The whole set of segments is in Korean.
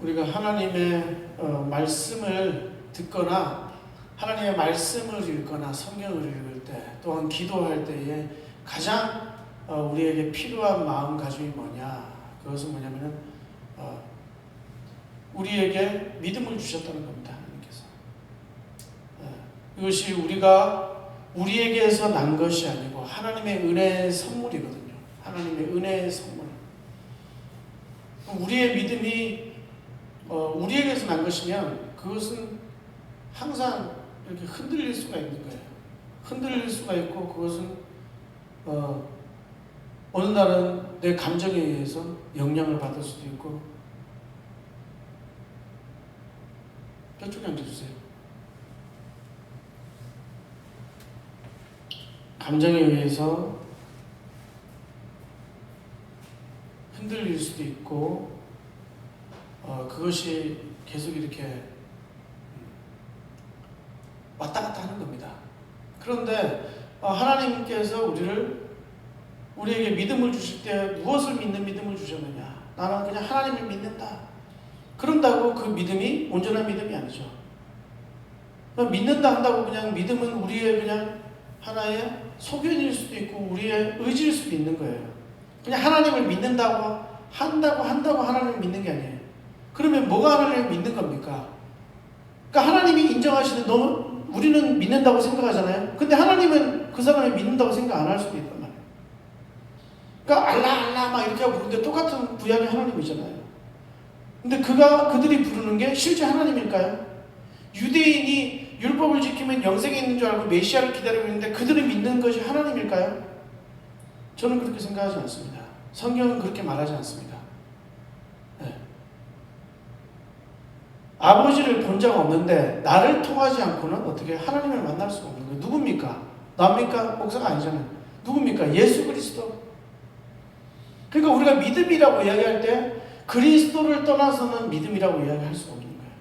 우리가 하나님의 말씀을 듣거나 하나님의 말씀을 읽거나 성경을 읽을 때 또한 기도할 때에 가장 우리에게 필요한 마음가짐이 뭐냐? 그것은 뭐냐면은 우리에게 믿음을 주셨다는 겁니다. 하나님께서. 이것이 우리에게서 난 것이 아니고 하나님의 은혜의 선물이거든요. 하나님의 은혜의 선물. 우리의 믿음이 우리에게서 난 것이면 그것은 항상 이렇게 흔들릴 수가 있는 거예요. 흔들릴 수가 있고 그것은 어느 날은 내 감정에 의해서 영향을 받을 수도 있고. 뼈쪽에 앉아주세요. 감정에 의해서 흔들릴 수도 있고 그것이 계속 이렇게 왔다 갔다 하는 겁니다. 그런데 하나님께서 우리에게 믿음을 주실 때 무엇을 믿는 믿음을 주셨느냐? 나는 그냥 하나님을 믿는다. 그런다고 그 믿음이 온전한 믿음이 아니죠. 믿는다 한다고 그냥 믿음은 우리의 그냥 하나의 소견일 수도 있고 우리의 의지일 수도 있는 거예요. 그냥 하나님을 믿는다고 한다고 하나님을 믿는 게 아니에요. 그러면 뭐가 하나님을 믿는 겁니까? 그러니까 하나님이 인정하시는 우리는 믿는다고 생각하잖아요. 근데 하나님은 그 사람이 믿는다고 생각 안 할 수도 있단 말이에요. 그러니까 알라 막 이렇게 하고 부르는데 똑같은 구약의 하나님이잖아요. 근데 그들이 부르는 게 실제 하나님일까요? 유대인이 율법을 지키면 영생이 있는 줄 알고 메시아를 기다리고 있는데 그들이 믿는 것이 하나님일까요? 저는 그렇게 생각하지 않습니다. 성경은 그렇게 말하지 않습니다. 네. 아버지를 본 적 없는데 나를 통하지 않고는 어떻게 하나님을 만날 수가 없는 거예요. 누굽니까? 나입니까? 목사가 아니잖아요. 누굽니까? 예수 그리스도. 그러니까 우리가 믿음이라고 이야기할 때 그리스도를 떠나서는 믿음이라고 이야기할 수가 없는 거예요.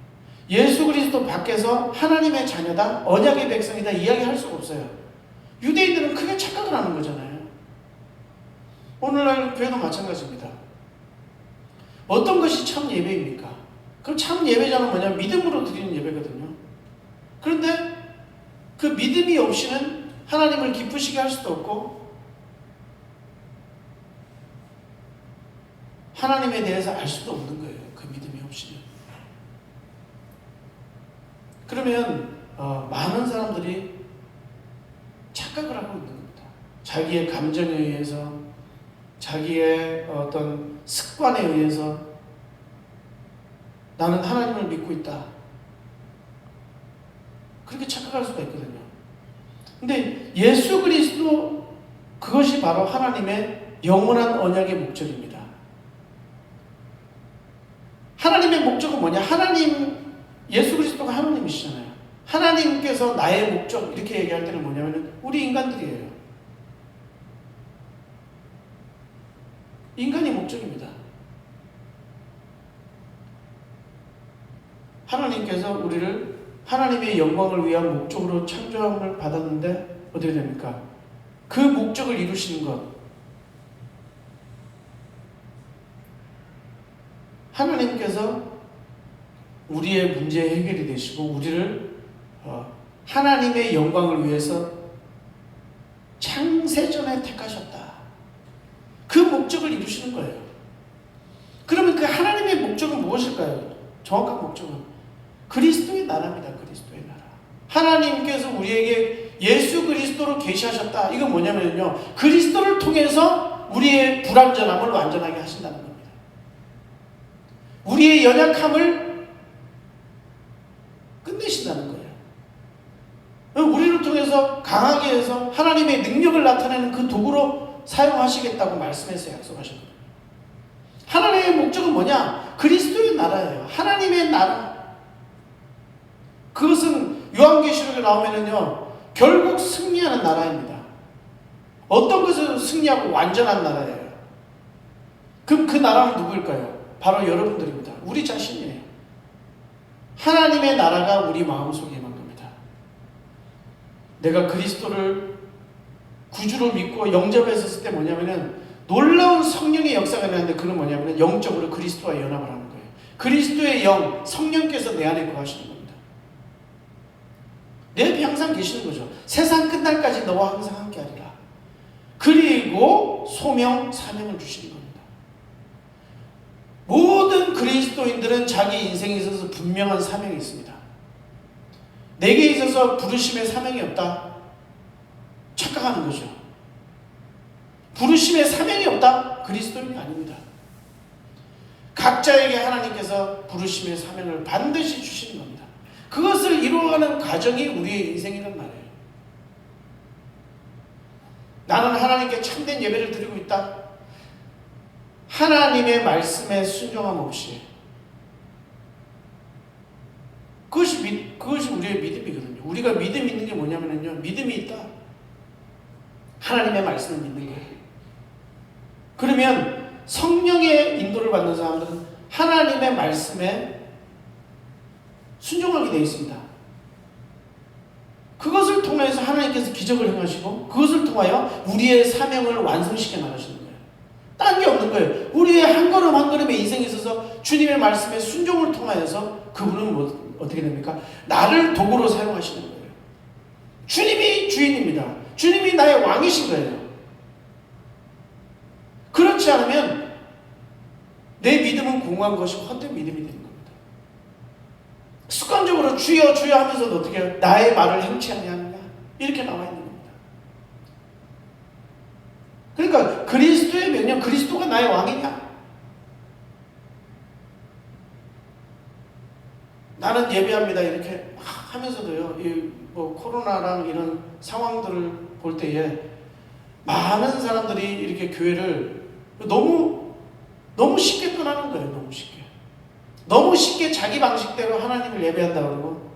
예수 그리스도 밖에서 하나님의 자녀다, 언약의 백성이다 이야기할 수가 없어요. 유대인들은 크게 착각을 하는 거잖아요. 오늘날 교회도 마찬가지입니다. 어떤 것이 참 예배입니까? 그럼 참 예배자는 뭐냐? 믿음으로 드리는 예배거든요. 그런데 그 믿음이 없이는 하나님을 기쁘시게 할 수도 없고 하나님에 대해서 알 수도 없는 거예요. 그 믿음이 없이는. 그러면 많은 사람들이 착각을 하고 있는 겁니다. 자기의 감정에 의해서, 자기의 어떤 습관에 의해서 나는 하나님을 믿고 있다. 그렇게 착각할 수가 있거든요. 근데 예수 그리스도 그것이 바로 하나님의 영원한 언약의 목적입니다. 하나님의 목적은 뭐냐? 예수 그리스도가 하나님이시잖아요. 하나님께서 나의 목적 이렇게 얘기할 때는 뭐냐면 우리 인간들이에요. 인간이 목적입니다. 하나님께서 우리를 하나님의 영광을 위한 목적으로 창조함을 받았는데 어떻게 됩니까? 그 목적을 이루시는 것. 하나님께서 우리의 문제 해결이 되시고 우리를 하나님의 영광을 위해서 창세전에 택하셨다. 그 목적을 이루시는 거예요. 그러면 그 하나님의 목적은 무엇일까요? 정확한 목적은 그리스도의 나라입니다. 그리스도의 나라. 하나님께서 우리에게 예수 그리스도로 계시하셨다. 이건 뭐냐면요, 그리스도를 통해서 우리의 불완전함을 완전하게 하신다는 겁니다. 우리의 연약함을 끝내신다는 거예요. 우리를 통해서 강하게 해서 하나님의 능력을 나타내는 그 도구로 사용하시겠다고 말씀해서 약속하셨거든요. 하나님의 목적은 뭐냐? 그리스도의 나라예요. 하나님의 나라. 그것은 요한계시록에 나오면은요, 결국 승리하는 나라입니다. 어떤 것을 승리하고 완전한 나라예요. 그럼 그 나라는 누구일까요? 바로 여러분들입니다. 우리 자신이에요. 하나님의 나라가 우리 마음속에 임한 겁니다. 내가 그리스도를 구주로 믿고 영접했었을 때 뭐냐면은 놀라운 성령의 역사가 일어나는데 그건 뭐냐면은 영적으로 그리스도와 연합을 하는 거예요. 그리스도의 영, 성령께서 내 안에 거하시는 겁니다. 내 옆에 항상 계시는 거죠. 세상 끝날까지 너와 항상 함께하리라. 그리고 소명, 사명을 주시는 겁니다. 모든 그리스도인들은 자기 인생에 있어서 분명한 사명이 있습니다. 내게 있어서 부르심의 사명이 없다 착각하는 거죠. 부르심의 사명이 없다? 그리스도인이 아닙니다. 각자에게 하나님께서 부르심의 사명을 반드시 주시는 겁니다. 그것을 이루어가는 과정이 우리의 인생이란 말이에요. 나는 하나님께 참된 예배를 드리고 있다. 하나님의 말씀에 순종함 없이. 그것이 우리의 믿음이거든요. 우리가 믿음 있는 게 뭐냐면요. 믿음이 있다. 하나님의 말씀을 믿는 거예요. 그러면 성령의 인도를 받는 사람들은 하나님의 말씀에 순종하게 되어 있습니다. 그것을 통해서 하나님께서 기적을 행하시고 그것을 통하여 우리의 사명을 완성시켜 나가시는 거예요. 딴 게 없는 거예요. 우리의 한 걸음 한 걸음의 인생에 있어서 주님의 말씀에 순종을 통하여서 그분은 어떻게 됩니까? 나를 도구로 사용하시는 거예요. 주님이 주인입니다. 주님이 나의 왕이신 거예요. 그렇지 않으면 내 믿음은 공허한 것이 헛된 믿음이 되는 겁니다. 습관적으로 주여 주여 하면서도 어떻게 해요? 나의 말을 행치 아니하느냐 이렇게 나와 있는 겁니다. 그러니까 그리스도의 명령, 그리스도가 나의 왕이냐? 나는 예배합니다 이렇게 하면서도요, 뭐 코로나랑 이런 상황들을 볼 때에 많은 사람들이 이렇게 교회를 너무 쉽게 떠나는 거예요. 너무 쉽게 자기 방식대로 하나님을 예배한다 그러고,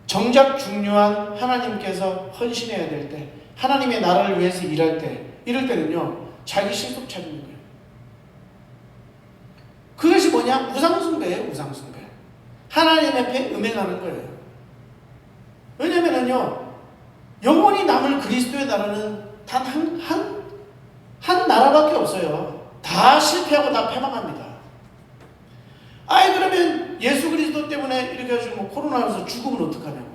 정작 중요한 하나님께서 헌신해야 될 때, 하나님의 나라를 위해서 일할 때, 이럴 때는요 자기 실속 차리는 거예요. 그것이 뭐냐? 우상숭배예요. 우상숭배. 하나님 앞에 음행하는 거예요. 왜냐면은요, 영원히 남을 그리스도의 나라는 단 한 나라밖에 없어요. 다 실패하고 다 패망합니다. 그러면 예수 그리스도 때문에 이렇게 해가지고 뭐 코로나에서 죽으면 어떡하냐고.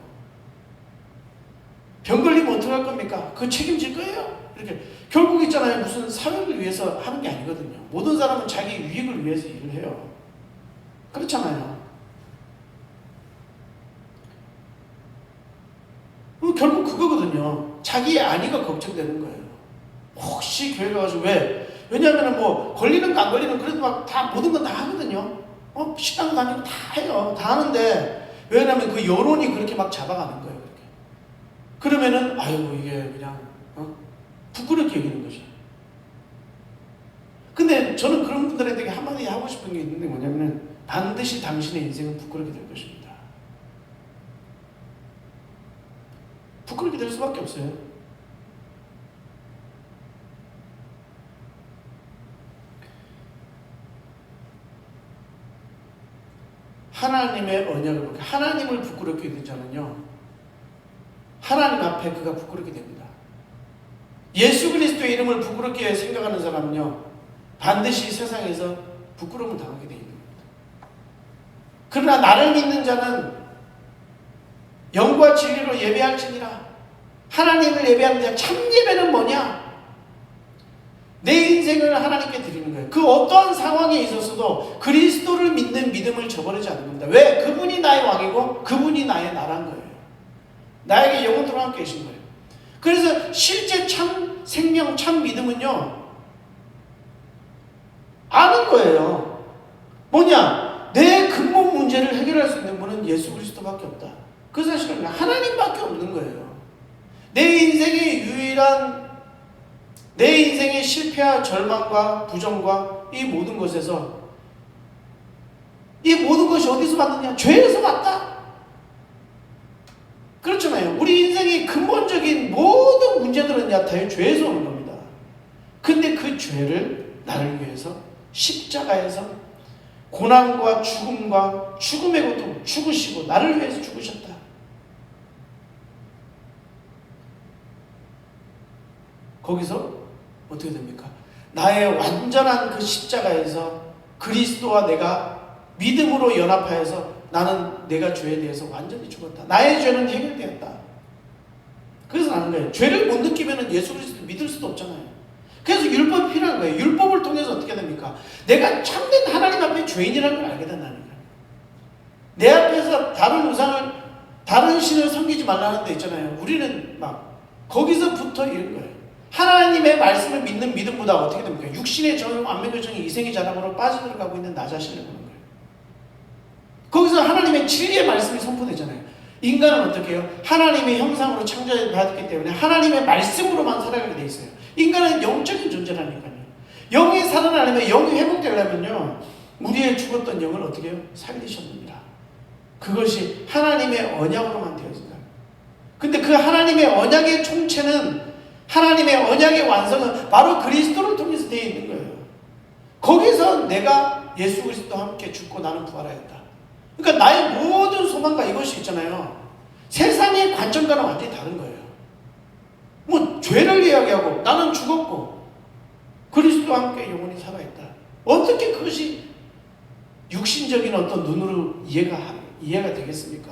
병 걸리면 어떡할 겁니까? 그거 책임질 거예요? 이렇게. 결국 있잖아요. 무슨 사회를 위해서 하는 게 아니거든요. 모든 사람은 자기 유익을 위해서 일을 해요. 그렇잖아요. 결국 그거거든요. 자기의 안위가 걱정되는 거예요. 혹시 교회 가가지고 왜냐면은 뭐 걸리는 거 안 걸리는 그래도 막 다 모든 건 다 하거든요. 식당 다니고 다 해요. 다 하는데 왜냐면 그 여론이 그렇게 막 잡아가는 거예요. 그렇게. 그러면은 이게 그냥 부끄럽게 여기는 거죠. 근데 저는 그런 분들에게 한마디 하고 싶은 게 있는데 뭐냐면은 반드시 당신의 인생은 부끄럽게 될 것입니다. 부끄럽게 될 수밖에 없어요. 하나님의 언약을 볼게요. 하나님을 부끄럽게 된 자는요, 하나님 앞에 그가 부끄럽게 됩니다. 예수 그리스도의 이름을 부끄럽게 생각하는 사람은요, 반드시 세상에서 부끄러움을 당하게 되어 있는 겁니다. 그러나 나를 믿는 자는 영과 진리로 예배할지니라. 하나님을 예배하는 자, 참 예배는 뭐냐? 내 인생을 하나님께 드리는 거예요. 그 어떠한 상황에 있어서도 그리스도를 믿는 믿음을 저버리지 않는 겁니다. 왜? 그분이 나의 왕이고 그분이 나의 나라인 거예요. 나에게 영원토록 함께 계신 거예요. 그래서 실제 참 생명, 참 믿음은요, 아는 거예요. 뭐냐? 내 근본 문제를 해결할 수 있는 분은 예수 그리스도밖에 없다. 그 사실은 하나님밖에 없는 거예요. 내 인생의 실패와 절망과 부정과 이 모든 것에서, 이 모든 것이 어디서 왔느냐? 죄에서 왔다. 그렇잖아요. 우리 인생의 근본적인 모든 문제들은 다 죄에서 오는 겁니다. 근데 그 죄를 나를 위해서 십자가에서 고난과 죽음과 죽음의 고통 죽으시고 나를 위해서 죽으셨다. 거기서 어떻게 됩니까? 나의 완전한 그 십자가에서 그리스도와 내가 믿음으로 연합하여서 나는 내가 죄에 대해서 완전히 죽었다. 나의 죄는 해결되었다. 그래서 나는 거예요. 죄를 못 느끼면 예수 그리스도를 믿을 수도 없잖아요. 그래서 율법이 필요한 거예요. 율법을 통해서 어떻게 됩니까? 내가 참된 하나님 앞에 죄인이라는 걸 알게 된다는 거예요. 내 앞에서 다른 우상을, 다른 신을 섬기지 말라는 데 있잖아요. 우리는 막 거기서부터 이런 거예요. 하나님의 말씀을 믿는 믿음보다 어떻게 됩니까? 육신의 정욕, 안면의 정욕, 이생의 자랑으로 빠져들어가고 있는 나 자신을 보는 거예요. 거기서 하나님의 진리의 말씀이 선포되잖아요. 인간은 어떻게 해요? 하나님의 형상으로 창조받았기 때문에 하나님의 말씀으로만 살아가게 돼 있어요. 인간은 영적인 존재라니까요. 영이 살아나려면, 영이 회복되려면요, 우리의 죽었던 영을 어떻게 해요? 살리셨느니라. 그것이 하나님의 언약으로만 되어진다. 근데 그 하나님의 언약의 총체는, 하나님의 언약의 완성은 바로 그리스도를 통해서 되어 있는 거예요. 거기서 내가 예수 그리스도와 함께 죽고 나는 부활하였다. 그러니까 나의 모든 소망과 이것이 있잖아요. 세상의 관점과는 완전히 다른 거예요. 뭐 죄를 이야기하고 나는 죽었고 그리스도와 함께 영원히 살아있다. 어떻게 그것이 육신적인 어떤 눈으로 이해가 되겠습니까?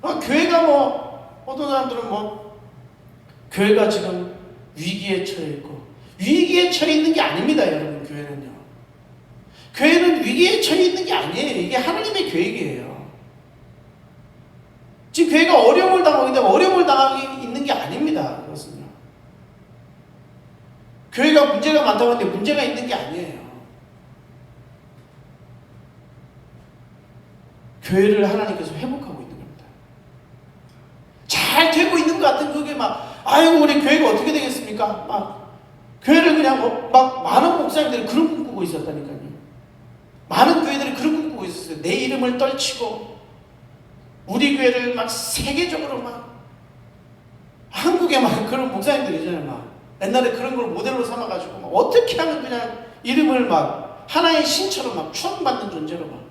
교회가 뭐 어떤 사람들은 뭐 교회가 지금 위기에 처해 있고, 위기에 처해 있는 게 아닙니다, 여러분. 교회는요. 교회는 위기에 처해 있는 게 아니에요. 이게 하나님의 계획이에요. 지금 교회가 어려움을 당하고 있는데 어려움을 당하고 있는 게 아닙니다. 그것은요. 교회가 문제가 많다고 하는데 문제가 있는 게 아니에요. 교회를 하나님께서 회복하고 있는 겁니다. 잘 되고 있는 것 같은 그게 막, 아이고 우리 교회가 어떻게 되겠습니까? 막 교회를 그냥 막 많은 목사님들이 그런 꿈 꾸고 있었다니까요. 많은 교회들이 그런 꿈 꾸고 있었어요. 내 이름을 떨치고 우리 교회를 막 세계적으로 막, 한국에 막 그런 목사님들 있잖아요. 막 옛날에 그런 걸 모델로 삼아가지고 막 어떻게 하면 그냥 이름을 막 하나의 신처럼 막 추앙받는 존재로 막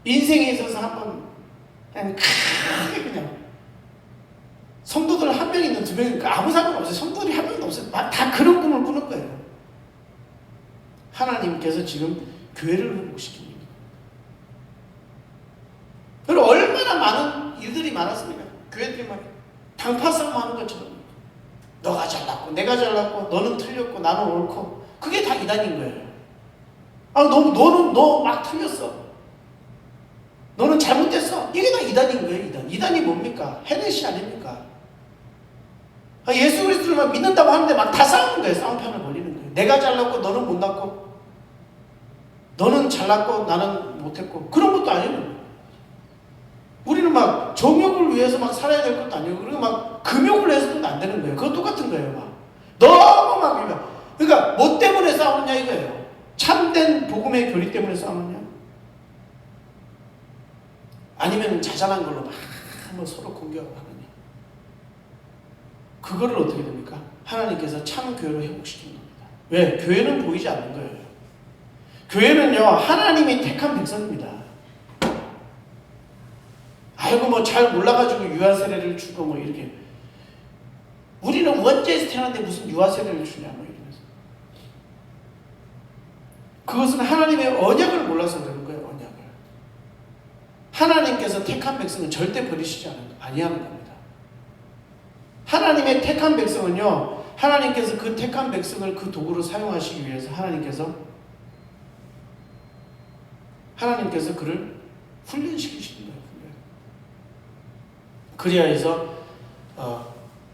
인생에 있어서 한번 그냥 크게 그냥 성도들 한 명 있는 두 명, 아무 상관없어요. 성도들이 한 명도 없어요. 다 그런 꿈을 꾸는 거예요. 하나님께서 지금 교회를 회복시킵니다. 그리고 얼마나 많은 일들이 많았습니까? 교회들이 막 당파 싸움하는 것처럼, 너가 잘났고 내가 잘났고 너는 틀렸고 나는 옳고, 그게 다 이단인 거예요. 너 막 틀렸어. 너는 잘못됐어. 이게 다 이단인 거예요. 이단이 뭡니까? 헤레시 아닙니까? 예수 그리스도를 막 믿는다고 하는데 막 다 싸우는 거예요. 싸움편을 벌리는 거예요. 내가 잘났고 너는 못났고, 너는 잘났고 나는 못했고, 그런 것도 아니에요. 우리는 막 정욕을 위해서 막 살아야 될 것도 아니고, 그리고 막 금욕을 해서도 안 되는 거예요. 그거 똑같은 거예요. 막 너무 막, 그러니까 뭐 때문에 싸우느냐 이거예요. 참된 복음의 교리 때문에 싸우느냐, 아니면 자잘한 걸로 막 서로 공격하고 하느냐. 그거를 어떻게 됩니까? 하나님께서 참 교회로 회복시키는 겁니다. 왜? 교회는 보이지 않는 거예요. 교회는요, 하나님이 택한 백성입니다. 아이고 뭐 잘 몰라가지고 유아 세례를 주고 뭐 이렇게, 우리는 원죄에서 태어났는데 무슨 유아 세례를 주냐 뭐 이러면서. 그것은 하나님의 언약을 몰라서 그러는 거예요. 언약을. 하나님께서 택한 백성은 절대 버리시지 아니하는 겁니다. 하나님의 택한 백성은요, 하나님께서 그 택한 백성을 그 도구로 사용하시기 위해서 하나님께서 그를 훈련시키시는 거예요. 그래야 해서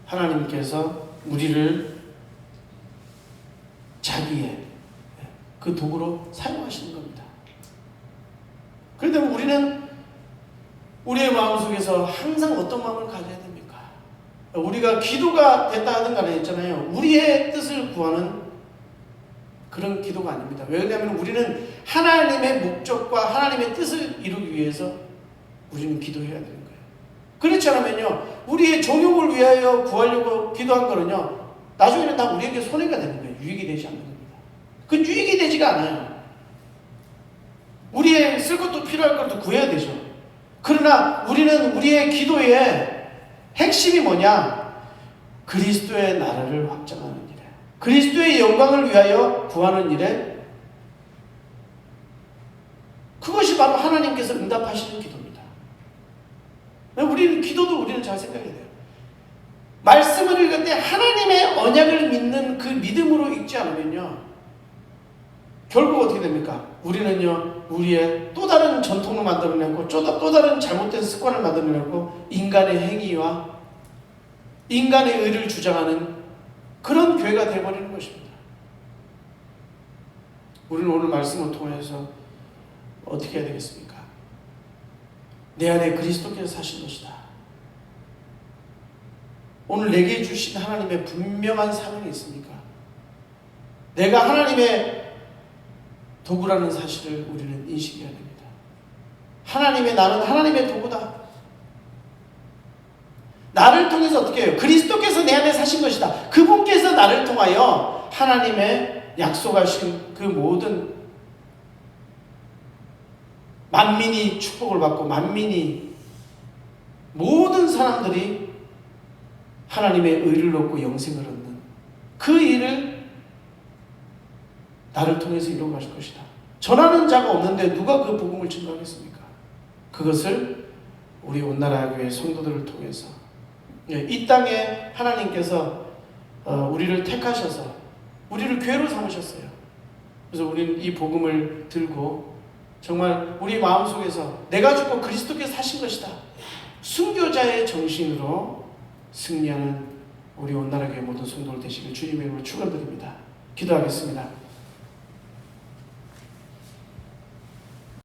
하나님께서 우리를 자기의 그 도구로 사용하시는 겁니다. 그런데 우리는 우리의 마음속에서 항상 어떤 마음을 가져야 됩니까? 우리가 기도가 됐다 하든 간에 있잖아요. 우리의 뜻을 구하는 그런 기도가 아닙니다. 왜냐하면 우리는 하나님의 목적과 하나님의 뜻을 이루기 위해서 우리는 기도해야 되는 거예요. 그렇지 않으면요, 우리의 종용을 위하여 구하려고 기도한 거는요, 나중에는 다 우리에게 손해가 되는 거예요. 유익이 되지 않는 겁니다. 그 유익이 되지가 않아요. 우리의 쓸 것도 필요할 것도 구해야 되죠. 그러나 우리는 우리의 기도의 핵심이 뭐냐? 그리스도의 나라를 확장하는 일에, 그리스도의 영광을 위하여 구하는 일에 하나님께서 응답하시는 기도입니다. 우리는 잘 생각해야 돼요. 말씀을 읽을 때 하나님의 언약을 믿는 그 믿음으로 읽지 않으면요, 결국 어떻게 됩니까? 우리는요, 우리의 또 다른 전통을 만들어내고 또 다른 잘못된 습관을 만들어내고 인간의 행위와 인간의 의를 주장하는 그런 교회가 되어버리는 것입니다. 우리는 오늘 말씀을 통해서 어떻게 해야 되겠습니까? 내 안에 그리스도께서 사신 것이다. 오늘 내게 주신 하나님의 분명한 사명이 있습니까? 내가 하나님의 도구라는 사실을 우리는 인식해야 됩니다. 나는 하나님의 도구다. 나를 통해서 어떻게 해요? 그리스도께서 내 안에 사신 것이다. 그분께서 나를 통하여 하나님의 약속하신 그 모든 만민이 축복을 받고 모든 사람들이 하나님의 의를 얻고 영생을 얻는 그 일을 나를 통해서 이루어가실 것이다. 전하는 자가 없는데 누가 그 복음을 증거하겠습니까? 그것을 우리 온나라 교회 성도들을 통해서 이 땅에 하나님께서 우리를 택하셔서 우리를 교회로 삼으셨어요. 그래서 우리는 이 복음을 들고 정말 우리 마음속에서 내가 죽고 그리스도께서 사신 것이다. 순교자의 정신으로 승리하는 우리 온나라 교회 모든 성도들 되시길 주님의 이름으로 축원드립니다. 기도하겠습니다.